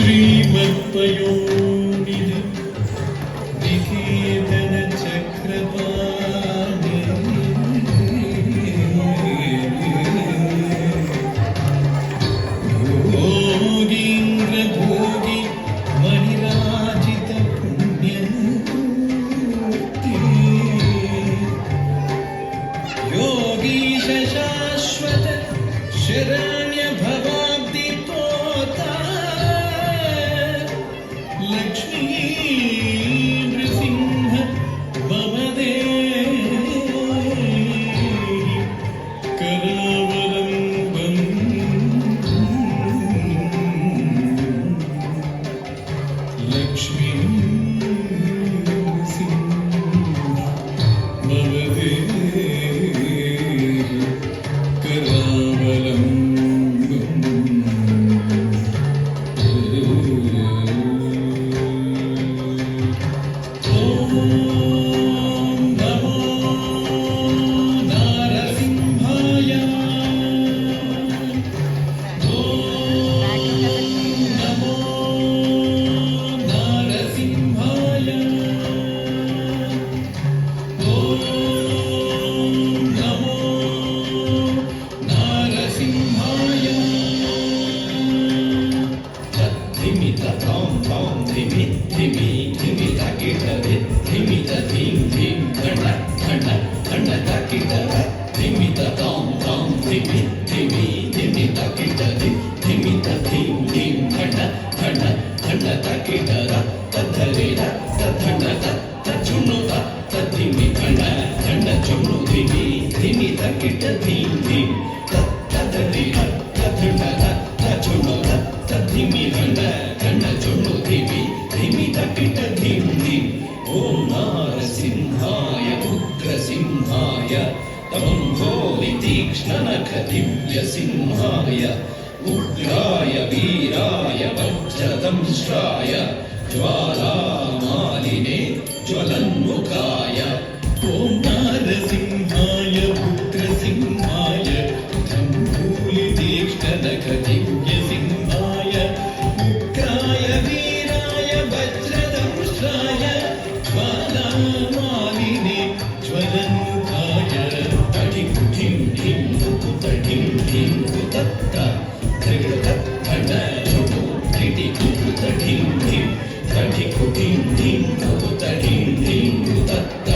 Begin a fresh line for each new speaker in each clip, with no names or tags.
श्रीमत्पयोनिधि निकेतन चक्रपाणि योगीन्द्र भोगी मणिराजित पुण्यमूर्ति योगीश शाश्वत शरण्य भवाब्दि तोता लक्ष्मी नृसिंह ममदेहि करावलम्बम् लक्ष्मी नृसिंह ममदेहि करावलम्बम् ओम नारसिंहाय उग्रसिंहाय तीक्ष्णनखदिव्यसिंहाय उग्राय वीराय वज्रदंष्ट्राय ज्वालामालिने ज्वलन्मुखाय ओम नारसिंहाय उग्रसिंहाय तीक्ष्णनखदिव्यसिंहाय उग्राय वीराय वज्रदंष्ट्राय ज्वालामालिने ज्वलन्मुखाय तटिं धिं धिं कुतटिं धिं कुतत्त त्रिगुतत्तण चुटु टिटि कुतटिं धिं तटि कुटिं धिं कुतटिं धिं कुतत्त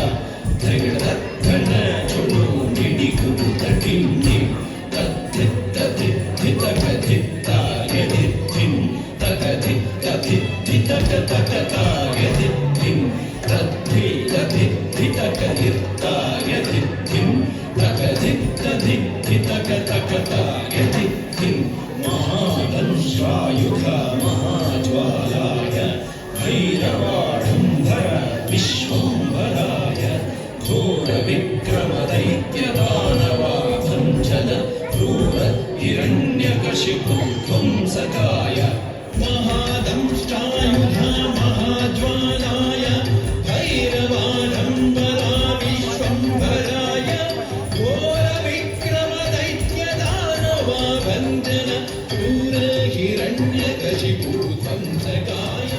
त्रिगुतत्तण चुटु टिटि कुतटिं धिं तत्तित्ततित्तितकतित्ताय दित्तिं तकतित्ततित्तितकतकताय दित्तिं तद्धिततित्तितकतित्ताय दित्तिं तकतित्ततित्तितकतकताय दित्तिं महादंष्ट्रायुध महाज्वालाय भैरवाढम्बर विश्वम्भराय घोरविक्रमदैत्यदानवाभञ्जन क्रूर हिरण्यकशिपुध्वंसकाय महादंष्ट्रायुध महाज्वालाय भैरवाढम्बरा विश्वम्भराय घोरविक्रमदैत्यदानवाभञ्जन क्रूर हिरण्यकशिपुध्वंसकाय